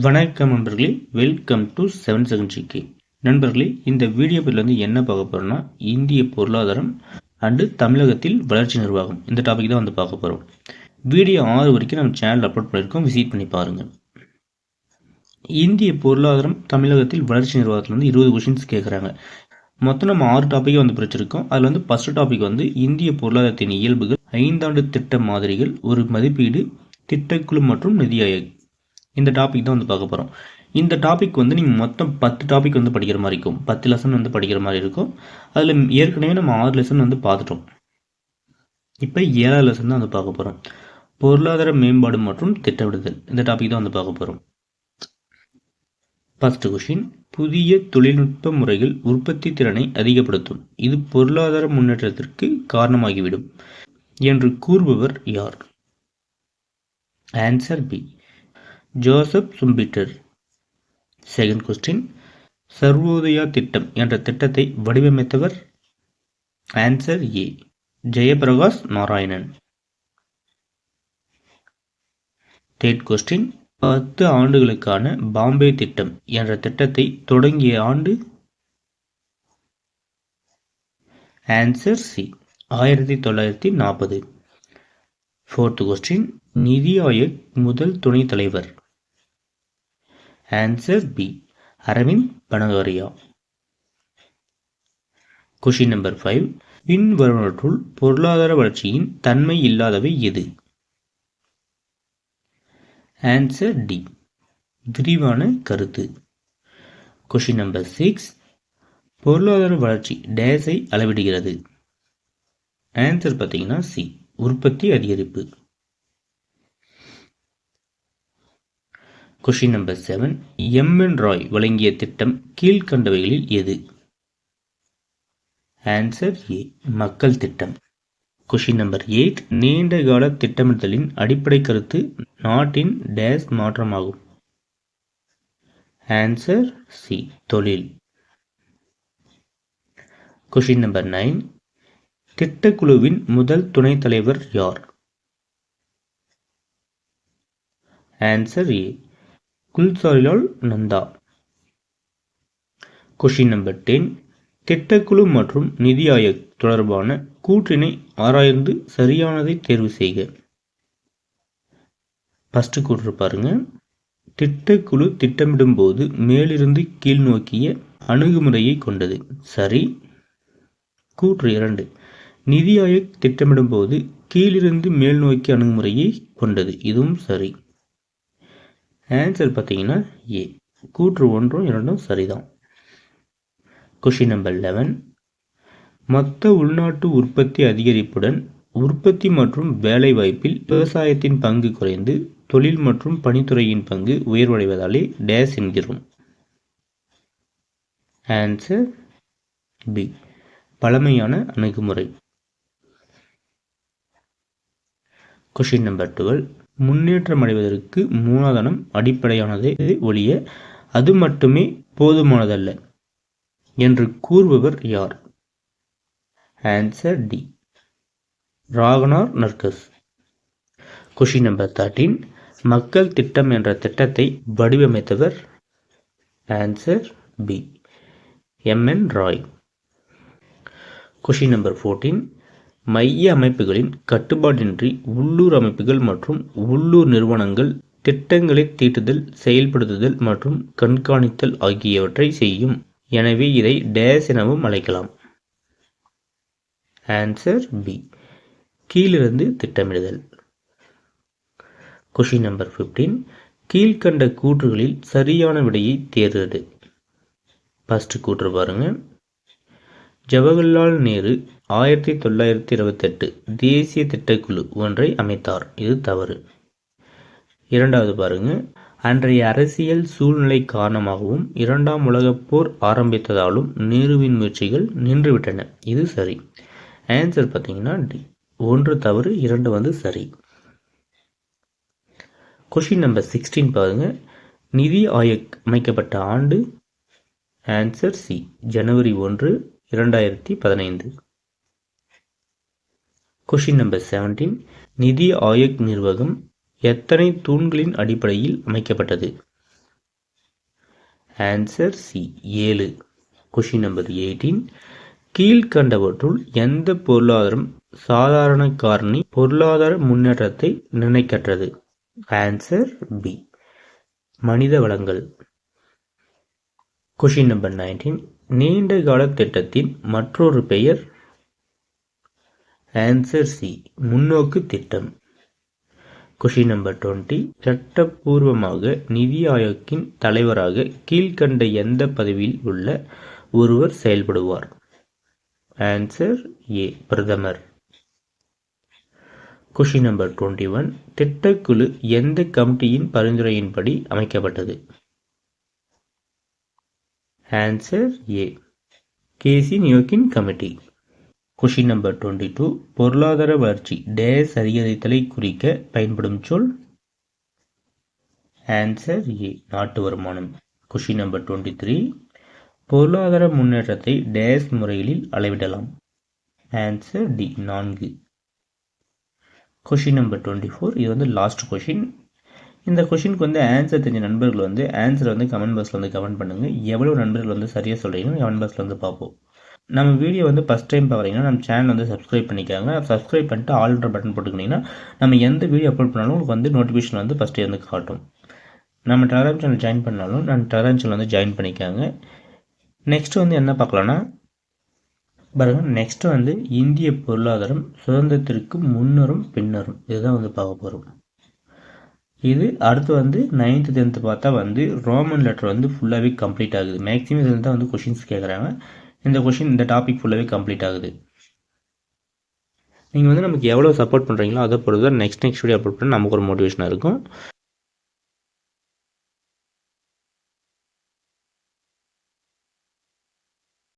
வணக்கம் நண்பர்களே, welcome to 7 second GK. நண்பர்களே, இந்த வீடியோ பதில் என்ன பார்க்க போகிறோம்னா, இந்திய பொருளாதாரம் அண்டு தமிழகத்தில் வளர்ச்சி நிர்வாகம் இந்த டாபிக் தான் பார்க்க போகிறோம். வீடியோ 6 வரைக்கும் நம்ம சேனல் அப்லோட் பண்ணியிருக்கோம், விசிட் பண்ணி பாருங்கள். இந்திய பொருளாதாரம் தமிழகத்தில் வளர்ச்சி நிர்வாகத்தில் 20 கொஷின்ஸ் கேட்குறாங்க. மொத்தம் நம்ம 6 டாப்பிக்கை பிரிச்சிருக்கோம். அதில் ஃபர்ஸ்ட் டாபிக் இந்திய பொருளாதாரத்தின் இயல்புகள், 5 ஆண்டு திட்ட மாதிரிகள், ஒரு மதிப்பீடு, திட்டக்குழு மற்றும் நிதி ஆயோக். இந்த டாபிக் தான் பார்க்க போகிறோம். இந்த டாபிக் நீங்கள் மொத்தம் 10 டாபிக் படிக்கிற மாதிரி இருக்கும். 10 லெசன் படிக்கிற மாதிரி இருக்கும். அதில் ஏற்கனவே நம்ம 6 லெசன் பார்த்துட்டோம். இப்போ 7வது லெசன் தான் பார்க்க போகிறோம். பொருளாதார மேம்பாடு மற்றும் திட்டமிடுதல் இந்த டாபிக் தான் பார்க்க போகிறோம். ஃபர்ஸ்ட் கொஷின், புதிய தொழில்நுட்ப முறைகள் உற்பத்தி திறனை அதிகப்படுத்தும், இது பொருளாதார முன்னேற்றத்திற்கு காரணமாகிவிடும் என்று கூறுபவர் யார்? Answer B, Joseph Schumpeter. Second question, Sarvodaya திட்டம் என்ற திட்டத்தை வடிவமைத்தவர்? Answer A, Jayaprakash Narayanan. Third question, 10 ஆண்டுகளுக்கான பாம்பே திட்டம் என்ற திட்டத்தை தொடங்கிய ஆண்டு? Answer C, 1940. ஃபோர்த் கொஸ்டின், நிதி ஆயோக் முதல் துணைத் தலைவர்? Answer B, Arvind Panagariya. Question number 5, பின்வருவனற்றுள் பொருளாதார வளர்ச்சியின் தன்மை இல்லாதவை எது? ஆன்சர் டி, விரிவான கருத்து. கொஷின் நம்பர் 6, பொருளாதார வளர்ச்சி டேஸை அளவிடுகிறது? ஆன்சர் பார்த்தீங்கன்னா சி, உற்பத்தி அதிகரிப்பு. Question number 7, எம்.என். ராய் வழங்கிய திட்டம் கீழ்கண்டவைகளில் எது? ஆன்சர் ஏ, மக்கள் திட்டம். கொஷின் நம்பர் 8, நீண்ட கால திட்டமிடுதலின் அடிப்படை கருத்து நாட்டின் டேஸ் மாற்றமாகும்? ஆன்சர் சி, தொழில். கொஷின் நம்பர் 9, திட்டக்குழுவின் முதல் துணைத் தலைவர் யார்? Answer A, Gulzarilal Nanda. Question number 10, திட்டக்குழு மற்றும் நிதி ஆயோக் தொடர்பான கூற்றினை ஆராய்ந்து சரியானதை தேர்வு செய்க. ஃபர்ஸ்ட் கூற்று பாருங்க, திட்டக்குழு திட்டமிடும் போது மேலிருந்து கீழ் நோக்கிய அணுகுமுறையை கொண்டது, சரி. கூற்று 2, நிதி ஆயோக் திட்டமிடும் போது கீழிருந்து மேல் நோக்கிய அணுகுமுறையை கொண்டது, இதுவும் சரி. ஆன்சர் பார்த்தீங்கன்னா ஏ, கூற்று 1ம் 2ம் சரிதான். கொஷின் நம்பர் 11, மொத்த உள்நாட்டு உற்பத்தி அதிகரிப்புடன் உற்பத்தி மற்றும் வேலை வாய்ப்பில் விவசாயத்தின் பங்கு குறைந்து தொழில் மற்றும் பணித்துறையின் பங்கு உயர்வடைவதாலே டேஸ் என்கிறோம்? ஆன்சர் பி, பழமையான அணுகுமுறை. கொஷின் நம்பர் 12, முன்னேற்றம் அடைவதற்கு மூலதனம் அடிப்படையானதே ஒழிய அது மட்டுமே போதுமானதல்ல என்று கூறுபவர் யார்? Answer D, Ragnar Nurkse. Question number 13, மக்கள் திட்டம் என்ற திட்டத்தை வடிவமைத்தவர்? Answer B, M N. Roy. Question number 14, மைய அமைப்புகளின் கட்டுப்பாடின்றி உள்ளூர் அமைப்புகள் மற்றும் உள்ளூர் நிறுவனங்கள் திட்டங்களை தீட்டுதல், செயல்படுத்துதல் மற்றும் கண்காணித்தல் ஆகியவற்றை செய்யும், எனவே இதை டேஸ் எனவும் அழைக்கலாம்? ஆன்சர் பி, கீழிருந்து திட்டமிடுதல். கொஷின் நம்பர் 15, கீழ்கண்ட கூற்றுகளில் சரியான விடையை தேர்ந்தெடு. ஃபர்ஸ்ட் கூற்று பாருங்க, ஜவஹர்லால் நேரு 1928 தேசிய திட்டக்குழு ஒன்றை அமைத்தார், இது தவறு. இரண்டாவது பாருங்க, அன்றைய அரசியல் சூழ்நிலை காரணமாகவும் 2ஆம் உலகப் போர் ஆரம்பித்ததாலும் நேருவின் முயற்சிகள் நின்றுவிட்டன, இது சரி. ஆன்சர் பார்த்தீங்கன்னா டி, 1 தவறு, 2 சரி. கொஷின் நம்பர் 16 பாருங்க, நிதி ஆயோக் அமைக்கப்பட்ட ஆண்டு? ஆன்சர் சி, ஜனவரி 1, 2015. கொஷின் நம்பர் 17, நிதி ஆயோக் நிர்வாகம் எத்தனை தூண்களின் அடிப்படையில் அமைக்கப்பட்டது? Answer C 7. Question number 18. கீழ்கண்டவற்றுள் எந்த பொருளாதாரம் சாதாரண காரணி பொருளாதார முன்னேற்றத்தை நிர்ணயிக்கின்றது? ஆன்சர் பி மனித வளங்கள். Question number 19. நீண்ட கால திட்டத்தின் மற்றொரு பெயர்? ஆன்சர் சி முன்னோக்கு திட்டம். Question number 20. சட்டப்பூர்வமாக நிதி ஆயோக்கின் தலைவராக கீழ்கண்ட எந்த பதவியில் உள்ள ஒருவர் செயல்படுவார்? ஆன்சர் ஏ பிரதமர். Question number 21. திட்டக்குழு எந்த கமிட்டியின் பரிந்துரையின்படி அமைக்கப்பட்டது? ஆன்சர் ஏ கேசி நியோக்கின் கமிட்டி. Question number 22. பொருளாதார வளர்ச்சி டேஸ் அதிகரித்தலை குறிக்க பயன்படும் சொல்? ஆன்சர் ஏ நாட்டு வருமானம். Question number 23. பொருளாதார முன்னேற்றத்தை டேஸ் முறைகளில் அளவிடலாம்? Answer D 4. Question number 24. இது வந்து லாஸ்ட் கொஷின். இந்த கொஷினுக்கு வந்து ஆன்சர் தெரிஞ்ச நண்பர்கள் வந்து ஆன்சரை வந்து கமெண்ட் பாக்ஸில் வந்து கமெண்ட் பண்ணுங்கள். எவ்வளோ நண்பர்கள் வந்து சரியாக சொல்கிறீங்கன்னு கமெண்ட் பாக்ஸில் வந்து பார்ப்போம். நம்ம வீடியோ வந்து ஃபஸ்ட் டைம் பார்க்குறீங்கன்னா நம்ம சேனல் வந்து சப்ஸ்கிரைப் பண்ணிக்காங்க. சப்ஸ்கிரைப் பண்ணிட்டு ஆல்ன்ற பட்டன் போட்டுக்கிட்டிங்கன்னா நம்ம எந்த வீடியோ அப்லோட் பண்ணாலும் உங்களுக்கு வந்து நோட்டிஃபிகேஷன் வந்து ஃபஸ்ட்டே வந்து காட்டும். நம்ம டெலகிராம் சேனல் ஜாயின் பண்ணாலும் நான் டெலகிராம் சேனல் வந்து ஜாயின் பண்ணிக்காங்க. நெக்ஸ்ட்டு வந்து என்ன பார்க்கலான்னா பாருங்கள், நெக்ஸ்ட்டு வந்து இந்திய பொருளாதாரம் சுதந்திரத்திற்கு முன்னரும் பின்னரும் இதுதான் வந்து பார்க்க போகிறோம். இது அடுத்து வந்து 9th 10th பார்த்தா வந்து ரோமன் லெட்டர் வந்து ஃபுல்லாகவே கம்ப்ளீட் ஆகுது. மேக்ஸிமம் இதில் தான் வந்து கொஷின்ஸ் கேட்குறாங்க. இந்த கொஷின் இந்த டாபிக் ஃபுல்லாகவே கம்ப்ளீட் ஆகுது. நீங்கள் வந்து நமக்கு எவ்வளோ சப்போர்ட் பண்ணுறீங்களோ அதை பொறுத்து தான் நெக்ஸ்ட் வீடியோ அப்லோட் பண்ண நமக்கு ஒரு மோட்டிவேஷனாக இருக்கும்.